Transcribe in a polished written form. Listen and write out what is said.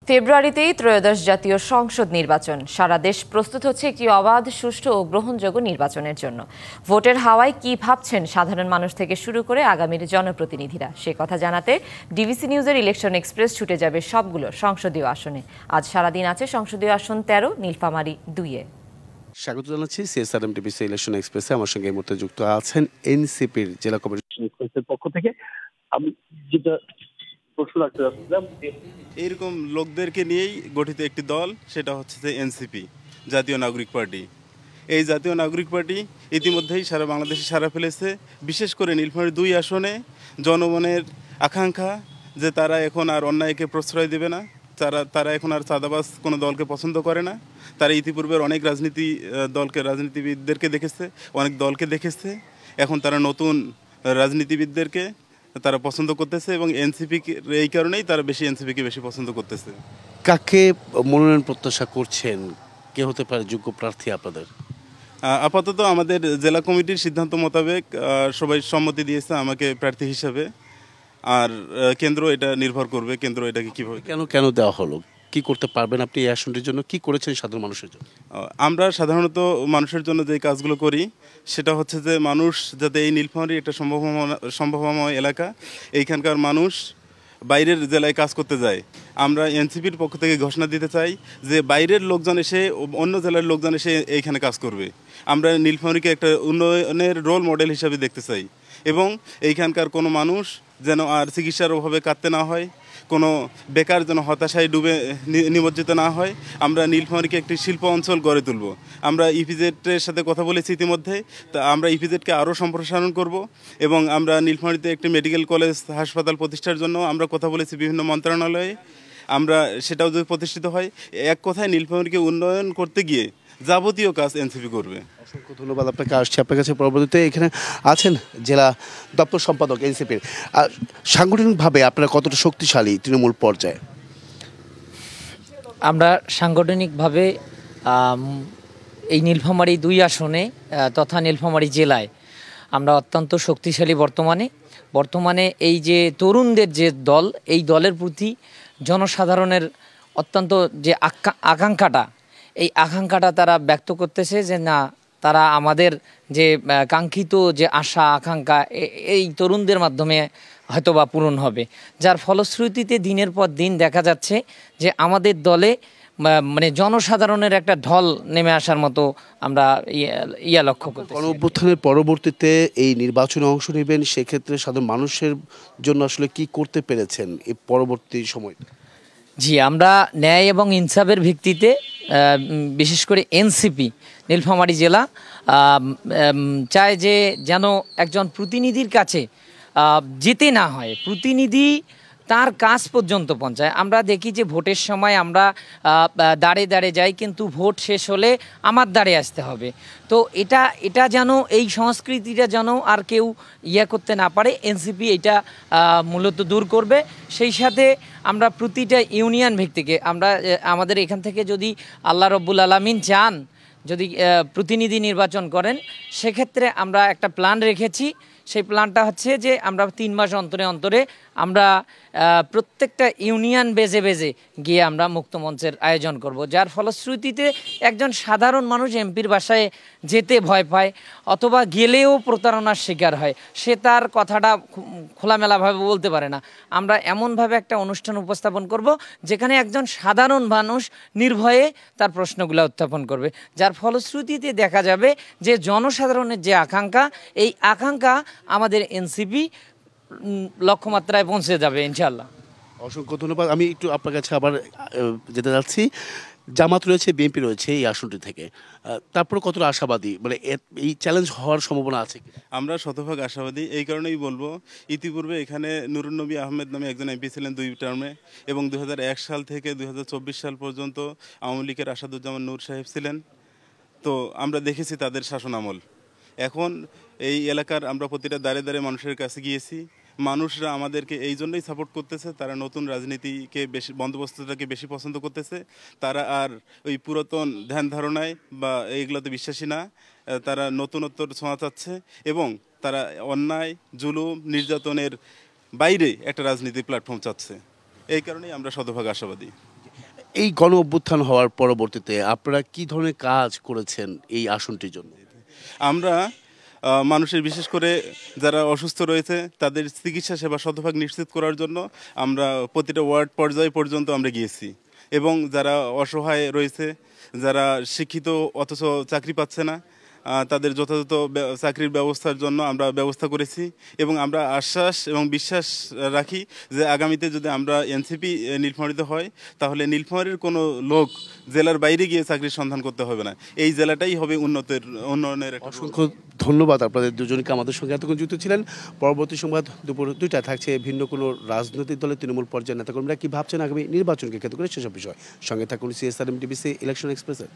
ফেব্রুয়ারিতেই ত্রয়োদশ জাতীয় সংসদ নির্বাচন। সারা দেশ প্রস্তুত হচ্ছে একটি অবাধ, সুষ্ঠু ও গ্রহণযোগ্য নির্বাচনের জন্য। ভোটের হাওয়ায় কি ভাবছেন সাধারণ মানুষ থেকে শুরু করে আগামীর জনপ্রতিনিধিরা, সে কথা জানাতে ডিবিসি নিউজের ইলেকশন এক্সপ্রেস ছুটে যাবে সবগুলো সংসদীয় আসনে। আজ সারাদিন আছে সংসদীয় আসন 13, নীলফামারী 2-এ। স্বাগত জানাচ্ছি সিএসআরএম ডিবিসি ইলেকশন এক্সপ্রেসে। আমার সঙ্গে এই মুহূর্তে যুক্ত আছেন এনসিপির জেলা কমিটির পক্ষ থেকে। আমি যেটা এইরকম লোকদেরকে নিয়েই গঠিত একটি দল, সেটা হচ্ছে যে এনসিপি, জাতীয় নাগরিক পার্টি। এই জাতীয় নাগরিক পার্টি ইতিমধ্যেই সারা বাংলাদেশে সাড়া ফেলেছে। বিশেষ করে নীলফামারী 2 আসনে জনগণের আকাঙ্ক্ষা যে তারা এখন আর অন্যায়কে প্রশ্রয় দেবে না, তারা এখন আর চাঁদাবাজ কোনো দলকে পছন্দ করে না। তারা ইতিপূর্বের অনেক রাজনীতিবিদদেরকে দেখেছে, অনেক দলকে দেখেছে। এখন তারা নতুন রাজনীতিবিদদেরকে তারা পছন্দ করতেছে এবং এনসিপি, এই কারণেই তারা এনসিপিকে বেশি পছন্দ করতেছে। কাকে মনোনয়ন প্রত্যাশা করছেন? কে হতে পারে যোগ্য প্রার্থী আপনাদের? আপাতত আমাদের জেলা কমিটির সিদ্ধান্ত মোতাবেক সবাই সম্মতি দিয়েছে আমাকে প্রার্থী হিসাবে। আর কেন্দ্র এটা নির্ভর করবে, কেন্দ্র এটাকে কীভাবে কেন দেওয়া হলো, কি করতে পারবেন আপনি এই আসনটির জন্য, কি করেছেন সাধারণ মানুষের জন্য? আমরা সাধারণত মানুষের জন্য যে কাজগুলো করি সেটা হচ্ছে যে মানুষ যাতে, এই নীলফামারী একটা সম্ভাবনাময় এলাকা, এইখানকার মানুষ বাইরের জেলায় কাজ করতে যায়। আমরা এনসিপির পক্ষ থেকে ঘোষণা দিতে চাই যে বাইরের লোকজন এসে, অন্য জেলার লোকজন এসে এইখানে কাজ করবে। আমরা নীলফামারীকে একটা উন্নয়নের রোল মডেল হিসাবে দেখতে চাই এবং এইখানকার কোনো মানুষ যেন আর চিকিৎসার অভাবে কাটতে না হয়, কোনো বেকার যেন হতাশায় ডুবে নিমজ্জিত না হয়। আমরা নীলফামারীকে একটি শিল্প অঞ্চল গড়ে তুলব। আমরা ইপিজেডের সাথে কথা বলেছি ইতিমধ্যে, তা আমরা ইপিজেডকে আরও সম্প্রসারণ করব এবং আমরা নীলফামারীতে একটি মেডিকেল কলেজ হাসপাতাল প্রতিষ্ঠার জন্য আমরা কথা বলেছি বিভিন্ন মন্ত্রণালয়ে। আমরা সেটাও যদি প্রতিষ্ঠিত হয়, এক কথায় নীলফামারীকে উন্নয়ন করতে গিয়ে যাবতীয় কাজ এনসিপি করবে। অসংখ্য ধন্যবাদ আপনাকে। আসছি আপনার কাছে পরবর্তীতে। এখানে আছেন জেলা দপ্তর সম্পাদক এনসিপির। সাংগঠনিকভাবে আপনারা কতটা শক্তিশালী তৃণমূল পর্যায়ে? আমরা সাংগঠনিকভাবে এই নীলফামারী 2 আসনে তথা নীলফামারী জেলায় আমরা অত্যন্ত শক্তিশালী। বর্তমানে এই যে তরুণদের যে দল, এই দলের প্রতি জনসাধারণের অত্যন্ত যে আকাঙ্ক্ষাটা তারা ব্যক্ত করতেছে যে না, তারা আমাদের যে কাঙ্ক্ষিত যে আশা আকাঙ্ক্ষা এই তরুণদের মাধ্যমে হয়তোবা পূরণ হবে। যার ফলশ্রুতিতে দিনের পর দিন দেখা যাচ্ছে যে আমাদের দলে মানে জনসাধারণের একটা ঢল নেমে আসার মতো আমরা লক্ষ্য করছি। গণঅভ্যুত্থানের পরবর্তীতে এই নির্বাচনে অংশ নেবেন, সেক্ষেত্রে সাধারণ মানুষের জন্য আসলে কি করতে পেরেছেন এই পরবর্তী সময়? জি, আমরা ন্যায় এবং ইনসাফের ভিত্তিতে বিশেষ করে এনসিপি নীলফামারী জেলা চায় যে যেন একজন প্রতিনিধির কাছে যেতে না হয়, প্রতিনিধি তার কাজ পর্যন্ত পৌঁছায়। আমরা দেখি যে ভোটের সময় আমরা দাঁড়ে যাই, কিন্তু ভোট শেষ হলে আমার দাঁড়ে আসতে হবে। তো এটা যেন, এই সংস্কৃতিটা যেন আর কেউ করতে না পারে, এনসিপি এটা মূলত দূর করবে। সেই সাথে আমরা প্রতিটা ইউনিয়ন ভিত্তিকে আমরা আমাদের এখান থেকে যদি আল্লাহ রব্বুল আলামিন চান, যদি প্রতিনিধি নির্বাচন করেন, সেক্ষেত্রে আমরা একটা প্ল্যান রেখেছি। সেই প্ল্যানটা হচ্ছে যে আমরা 3 মাস অন্তরে আমরা প্রত্যেকটা ইউনিয়ন বেজে গিয়ে আমরা মুক্তমঞ্চের আয়োজন করব। যার ফলশ্রুতিতে একজন সাধারণ মানুষ এমপির বাসায় যেতে ভয় পায় অথবা গেলেও প্রতারণার শিকার হয়, সে তার কথাটা খোলামেলাভাবে বলতে পারে না। আমরা এমনভাবে একটা অনুষ্ঠান উপস্থাপন করব যেখানে একজন সাধারণ মানুষ নির্ভয়ে তার প্রশ্নগুলো উত্থাপন করবে। যার ফলশ্রুতিতে দেখা যাবে যে জনসাধারণের যে আকাঙ্ক্ষা, এই আকাঙ্ক্ষা আমাদের এনসিপি লক্ষ্যমাত্রায় পৌঁছে যাবে ইনশাআল্লাহ। অসংখ্য ধন্যবাদ। আমি একটু আপনার কাছে আবার যেতে যাচ্ছি। জামাত রয়েছে, বিএনপি রয়েছে এই আসনটি থেকে, তারপরে কতটা আশাবাদী, মানে এই চ্যালেঞ্জ হওয়ার সম্ভাবনা আছে? আমরা শতভাগ আশাবাদী। এই কারণেই বলবো, ইতিপূর্বে এখানে নুরুন নবী আহমেদ নামে একজন এমপি ছিলেন 2 টার্মে এবং 2001 সাল থেকে 2024 সাল পর্যন্ত আওয়ামী লীগের আসাদুজ্জামান নূর সাহেব ছিলেন। তো আমরা দেখেছি তাদের শাসন আমল। এখন এই এলাকার আমরা প্রতিটা দাঁড়ে মানুষের কাছে গিয়েছি। মানুষরা আমাদেরকে এই জন্যই সাপোর্ট করতেছে, তারা নতুন রাজনীতিকে বেশি, বন্দোবস্তটাকে বেশি পছন্দ করতেছে। তারা আর ওই পুরাতন ধ্যান ধারণায় বা এইগুলোতে বিশ্বাসী না, তারা নতুনত্বর ছোঁয়া চাচ্ছে এবং তারা অন্যায়, জুলুম, নির্যাতনের বাইরে একটা রাজনীতি প্ল্যাটফর্ম চাচ্ছে। এই কারণেই আমরা শতভাগ আশাবাদী। এই গণ অভ্যুত্থান হওয়ার পরবর্তীতে আপনারা কি ধরনের কাজ করেছেন এই আসনটির জন্য? আমরা মানুষের বিশেষ করে যারা অসুস্থ রয়েছে তাদের চিকিৎসা সেবা শতভাগ নিশ্চিত করার জন্য আমরা প্রতিটা ওয়ার্ড পর্যায় পর্যন্ত আমরা গিয়েছি এবং যারা অসহায় রয়েছে, যারা শিক্ষিত অথচ চাকরি পাচ্ছে না, তাদের যথাযথ চাকরির ব্যবস্থার জন্য আমরা ব্যবস্থা করেছি এবং আমরা আশ্বাস এবং বিশ্বাস রাখি যে আগামীতে যদি আমরা এনসিপি নীলফামারীতে হয় তাহলে নীলফামারীর কোনো লোক জেলার বাইরে গিয়ে চাকরির সন্ধান করতে হবে না, এই জেলাটাই হবে উন্নয়নের একটা অসংখ্য ধন্যবাদ আপনাদের দুজনকে আমাদের সঙ্গে এতক্ষণ যুক্ত ছিলেন। পরবর্তী সংবাদ দুপুর 2টায় থাকছে ভিন্ন কোনো রাজনৈতিক দলের তৃণমূল পর্যায়ের নেতাকর্মীরা কি ভাবছেন আগামী নির্বাচনকে কেন্দ্র করে সেসব বিষয়। সঙ্গে থাকুন CSRM TVC ইলেকশন এক্সপ্রেসে।